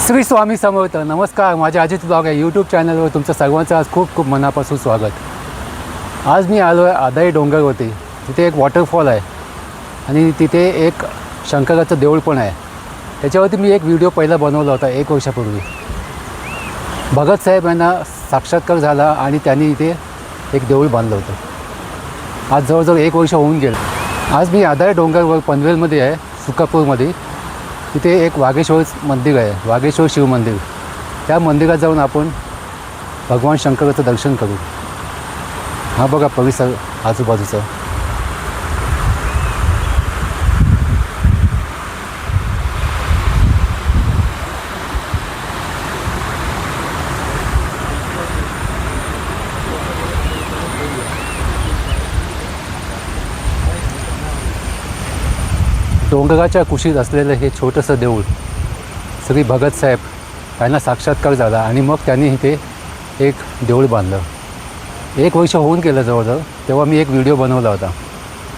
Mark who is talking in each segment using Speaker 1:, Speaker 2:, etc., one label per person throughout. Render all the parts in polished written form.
Speaker 1: श्री स्वामी समर्थ. नमस्कार, माझ्या अजित ब्लॉग या यूट्यूब चॅनलवर तुमचं सर्वांचं आज खूप खूप मनापासून स्वागत. आज मी आलो आहे आदाई डोंगरवरती. तिथे एक वॉटरफॉल आहे आणि तिथे एक शंकराचं देऊळ पण आहे. त्याच्यावरती मी एक व्हिडिओ पहिला बनवला होता 1 वर्षापूर्वी. भगतसाहेब यांना साक्षात्कार झाला आणि त्यांनी इथे एक देऊळ बांधलं होतं. आज जवळजवळ 1 वर्ष होऊन गेलं. आज मी आदाई डोंगरवर पनवेलमध्ये आहे, सुकापूरमध्ये. तिथे एक वागेश्वर मंदिर आहे, वागेश्वर शिव मंदिर. त्या मंदिरात जाऊन आपण भगवान शंकराचं दर्शन करू. हा बघा परिसर आजूबाजूचा. डोंगराच्या कुशीत असलेलं हे छोटंसं देऊळ श्री भगतसाहेब यांना साक्षात्कार झाला आणि मग त्यांनी इथे एक देऊळ बांधलं. 1 वर्ष होऊन गेलं जवळजवळ. तेव्हा मी एक व्हिडिओ बनवला होता.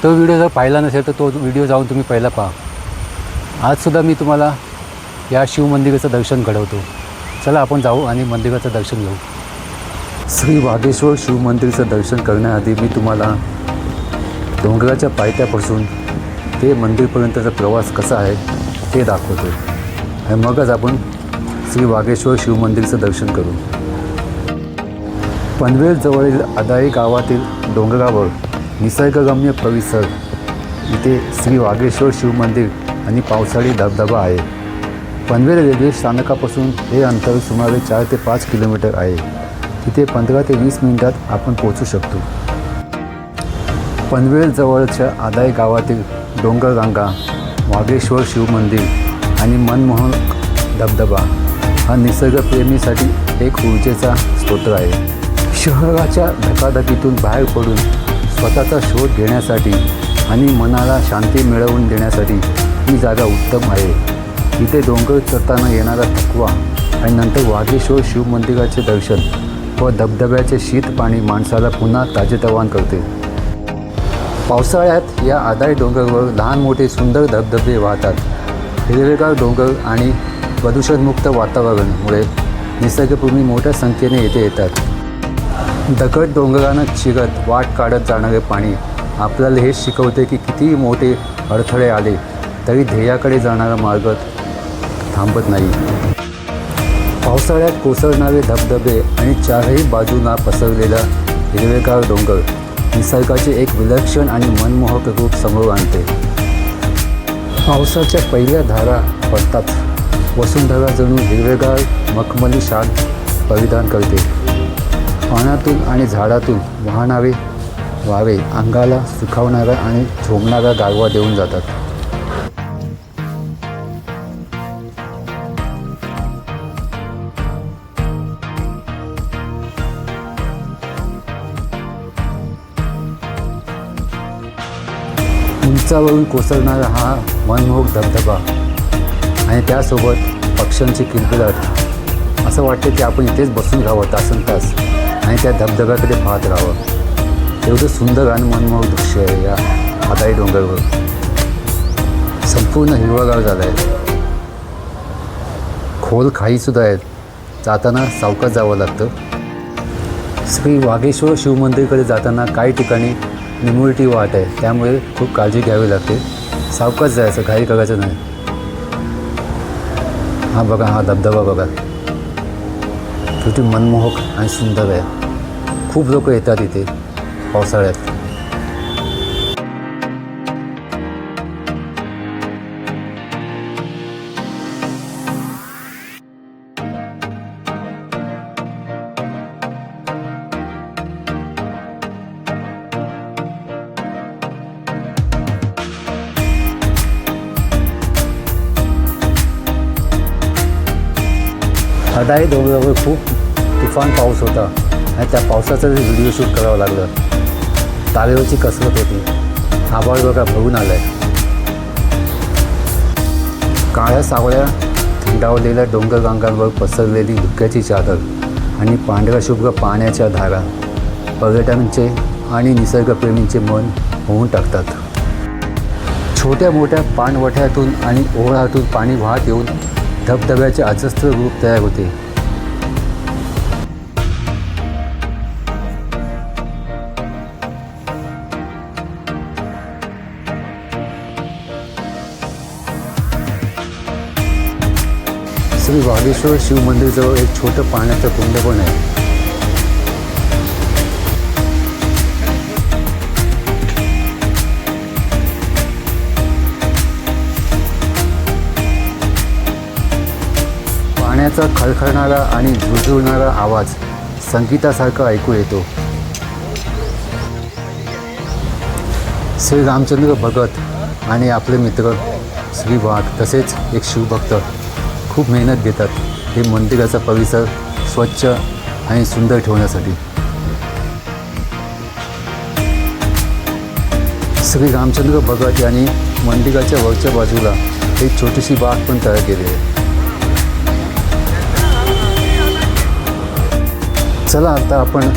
Speaker 1: तो व्हिडिओ जर पाहिला नसेल तर तो व्हिडिओ जाऊन तुम्ही पहिला पहा. आजसुद्धा मी तुम्हाला या शिवमंदिराचं दर्शन घडवतो. चला आपण जाऊ आणि मंदिराचं दर्शन घेऊ. श्री वागेश्वर शिवमंदिराचं दर्शन करण्याआधी मी तुम्हाला डोंगराच्या पायथ्यापासून ते मंदिरपर्यंतचा प्रवास कसा आहे ते दाखवतो आणि मगच आपण श्री वागेश्वर शिवमंदिराचं दर्शन करू. पनवेलजवळील आदाई गावातील डोंगरावर निसर्गरम्य परिसर. इथे श्री वागेश्वर शिवमंदिर आणि पावसाळी धबधबा आहे. पनवेल रेल्वे स्थानकापासून हे अंतर सुमारे 4 ते 5 किलोमीटर आहे. तिथे 15 ते 20 मिनिटात आपण पोहोचू शकतो. पनवेलजवळच्या आदाई गावातील डोंगररांगा, वागेश्वर शिवमंदिर आणि मनमोहक धबधबा हा निसर्गप्रेमीसाठी एक ऊर्जेचा स्रोत आहे. शहराच्या धकाधकीतून बाहेर पडून स्वतःचा शोध घेण्यासाठी आणि मनाला शांती मिळवून देण्यासाठी ही जागा उत्तम आहे. इथे डोंगर चढताना येणारा थकवा आणि नंतर वागेश्वर शिवमंदिराचे दर्शन व धबधब्याचे शीत पाणी माणसाला पुन्हा ताजेतवान करते. पावसाळ्यात या आदाई डोंगरावर लहान मोठे सुंदर धबधबे वाहतात. हिरवेगार डोंगर आणि प्रदूषणमुक्त वातावरणामुळे निसर्गप्रेमी मोठ्या संख्येने येथे येतात. दगड डोंगरानं चिरत वाट काढत जाणारे पाणी आपल्याला हेच शिकवते की कितीही मोठे अडथळे आले तरी ध्येयाकडे जाणारा मार्ग थांबत नाही. पावसाळ्यात कोसळणारे धबधबे आणि चारही बाजूंना पसरलेला हिरवेगार डोंगर निसर्गाचे एक विलक्षण आणि मनमोहक रूप समोर आणते. पावसाच्या पहिल्या धारा पडतात वसुंधरा जणू हिरवेगार मखमली शाल परिधान करते. पाण्यातून आणि झाडातून वाहणारे वारे अंगाला सुखावणारा आणि झोंबणारा गारवा देऊन जातात. उंचावरून कोसळणारा हा मनमोहक धबधबा आणि त्यासोबत पक्ष्यांची किलबिलाट. असं वाटते की आपण इथेच बसून राहावं तासनतास आणि त्या धबधब्याकडे पाहत राहावं. एवढं सुंदर आणि मनमोहक दृश्य आहे या आदाई डोंगरवर. संपूर्ण हिरवागार झाला आहे. खोल खाईसुद्धा आहेत. जाताना सावकाश जावं लागतं. श्री वागेश्वर शिवमंदिरकडे जाताना काही ठिकाणी निमुळती वाट आहे, त्यामुळे खूप काळजी घ्यावी लागते. सावकाश जायचं, घाई करायचं नाही. हा बघा, हा धबधबा बघा, किती मनमोहक आणि सुंदर आहे. खूप लोक येतात इथे पावसाळ्यात. आदाई डोंगरावर खूप तुफान पाऊस होता आणि त्या पावसाचं व्हिडिओ शूट करावं लागलं. तारेवरची कसरत होती. आभाळ बघा भरून आलं आहे. काळ्या सावळ्या थंडावलेल्या डोंगररांगांवर पसरलेली धुक्याची चादर आणि पांढऱ्या शुभ्र पाण्याच्या धारा पर्यटकांचे आणि निसर्गप्रेमींचे मन होऊन टाकतात. छोट्या मोठ्या पाणवठ्यातून आणि ओढ्यातून पाणी वाहत येऊन धबधब्याचे अजस्त्र रूप तयार होते. श्री वागेश्वर शिव मंदिरजवळ एक छोटं पाण्याचं कुंड पण आहे. पाण्याचा खळखळणारा आणि झुळझुळणारा आवाज संगीतासारखा ऐकू येतो. श्री रामचंद्र भगत आणि आपले मित्र श्री वाघ तसेच एक शिवभक्त खूप मेहनत घेतात हे मंदिराचा परिसर स्वच्छ आणि सुंदर ठेवण्यासाठी. श्री रामचंद्र भगत यांनी मंदिराच्या वरच्या बाजूला एक छोटीशी बाग पण तयार केली आहे. चला आता आपण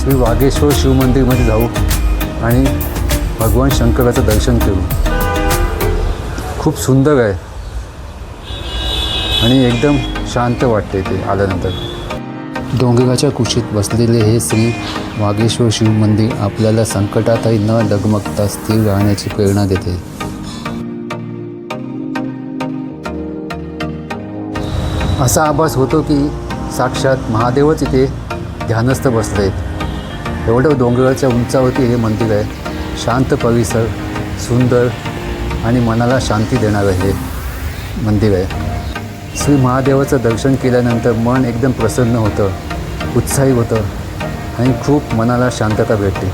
Speaker 1: श्री वागेश्वर शिव मंदिरमध्ये जाऊ आणि भगवान शंकराचं दर्शन करू. खूप सुंदर आहे आणि एकदम शांत वाटते ते आल्यानंतर. डोंगराच्या कुशीत बसलेले हे श्री वागेश्वर शिव मंदिर आपल्याला संकटातही न डगमगता स्थिर राहण्याची प्रेरणा देते. असा आभास होतो की साक्षात महादेवच इथे ध्यानस्थ बसले आहेत. एवढं डोंगराच्या उंचावरती हे मंदिर आहे. शांत परिसर, सुंदर आणि मनाला शांती देणारं हे मंदिर आहे. श्री महादेवाचं दर्शन केल्यानंतर मन एकदम प्रसन्न होतं, उत्साही होतं आणि खूप मनाला शांतता भेटते.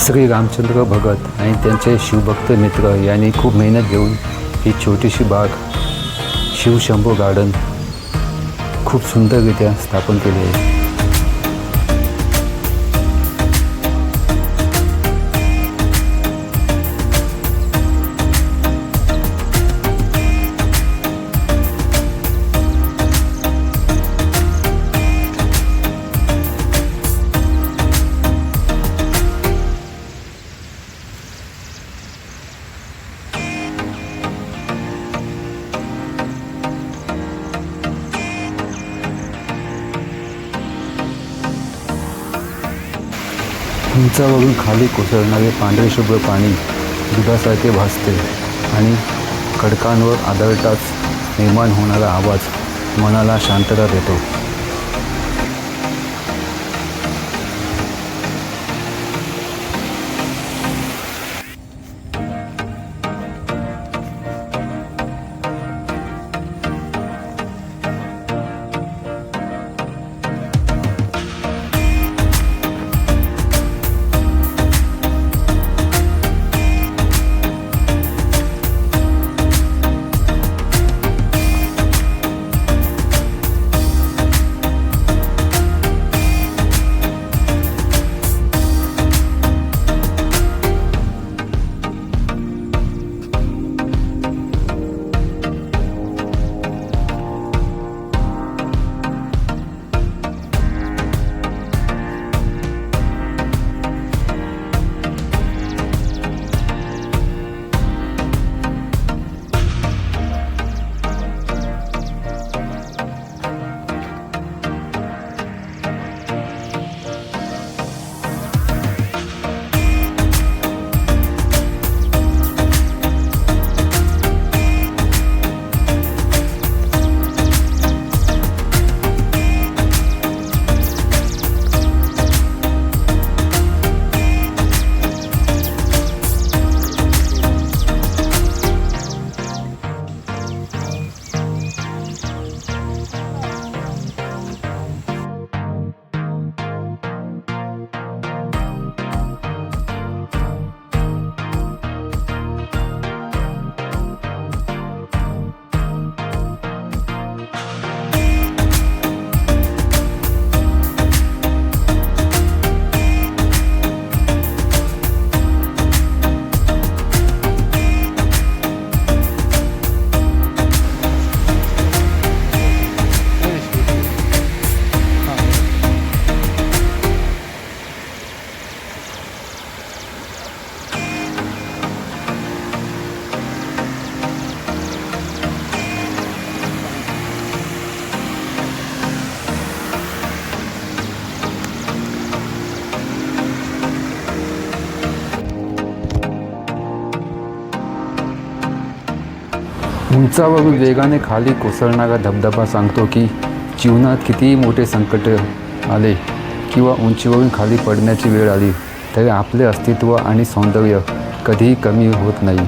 Speaker 1: श्री रामचंद्र भगत आणि त्यांचे शिवभक्त मित्र यांनी खूप मेहनत घेऊन ही छोटीशी बाग शिवशंभू गार्डन खूप सुंदररित्या स्थापन केली आहे. उंचावरून खाली कोसळणारे पांढरे शुभ्र पाणी दुधासारखे भासते आणि खडकांवर आदळताच निर्माण होणारा आवाज मनाला शांतता देतो. उंचावरून वेगाने खाली कोसळणारा धबधबा सांगतो की जीवनात कितीही मोठे संकट आले किंवा उंचीवरून खाली पडण्याची वेळ आली तरी आपले अस्तित्व आणि सौंदर्य कधीही कमी होत नाही.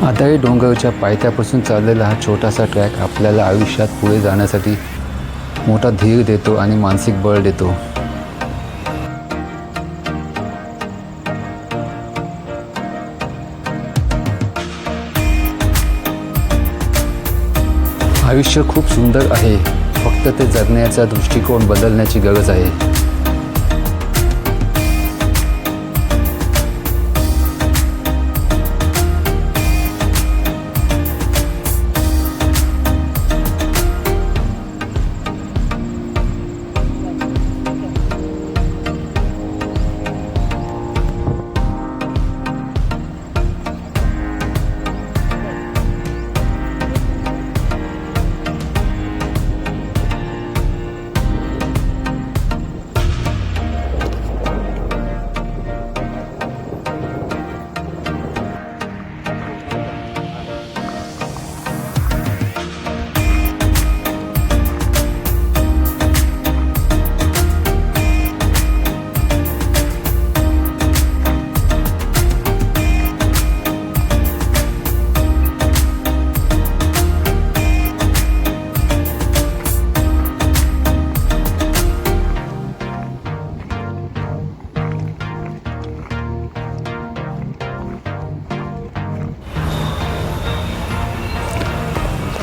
Speaker 1: आदाई डोंगरच्या पायथ्यापासून चाललेला हा छोटासा ट्रॅक आपल्याला आयुष्यात पुढे जाण्यासाठी मोठा धीर देतो आणि मानसिक बळ देतो. आयुष्य खूप सुंदर आहे, फक्त ते जगण्याचा दृष्टिकोन बदलण्याची गरज आहे.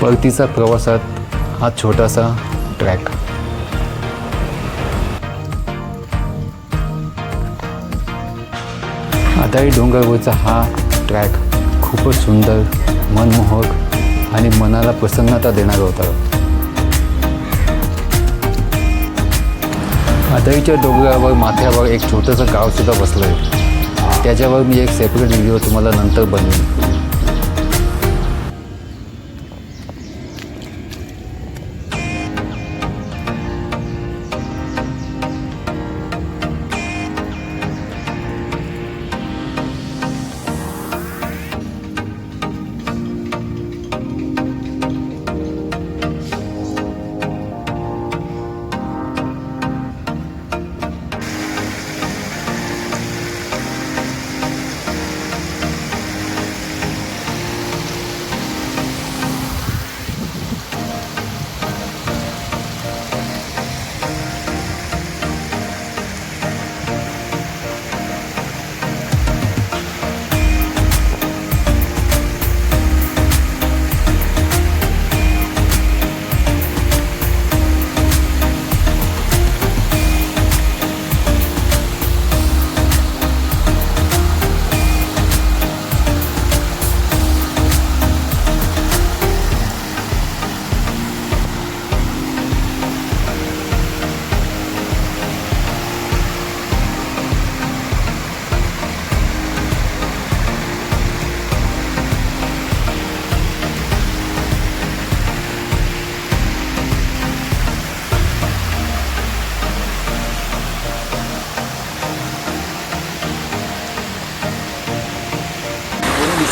Speaker 1: परतीचा प्रवासात हा छोटासा ट्रॅक. आदाई डोंगरवरचा हा ट्रॅक खूपच सुंदर, मनमोहक आणि मनाला प्रसन्नता देणारा होता. आदाईच्या डोंगरावर माथ्यावर एक छोटंसं गावसुद्धा बसलं आहे. त्याच्यावर मी एक सेपरेट व्हिडिओ तुम्हाला नंतर बनवेन.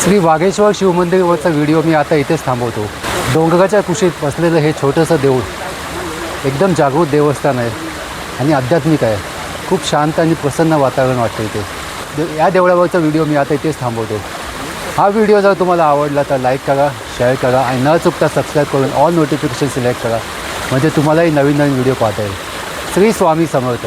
Speaker 1: श्री वाघेश्वर शिवमंदिरवरचा व्हिडिओ मी आता इथेच थांबवतो. डोंगराच्या कुशीत बसलेलं हे छोटंसं देऊळ एकदम जागृत देवस्थान आहे आणि आध्यात्मिक आहे. खूप शांत आणि प्रसन्न वातावरण वाटतं इथे. या देवळावरचा व्हिडिओ मी आता इथेच थांबवतो. हा व्हिडिओ जर तुम्हाला आवडला तर लाईक करा, शेअर करा आणि न चुकता सबस्क्राईब करून ऑल नोटिफिकेशन सिलेक्ट करा, म्हणजे तुम्हालाही नवीन नवीन व्हिडिओ पाहता येईल. श्री स्वामी समर्थ.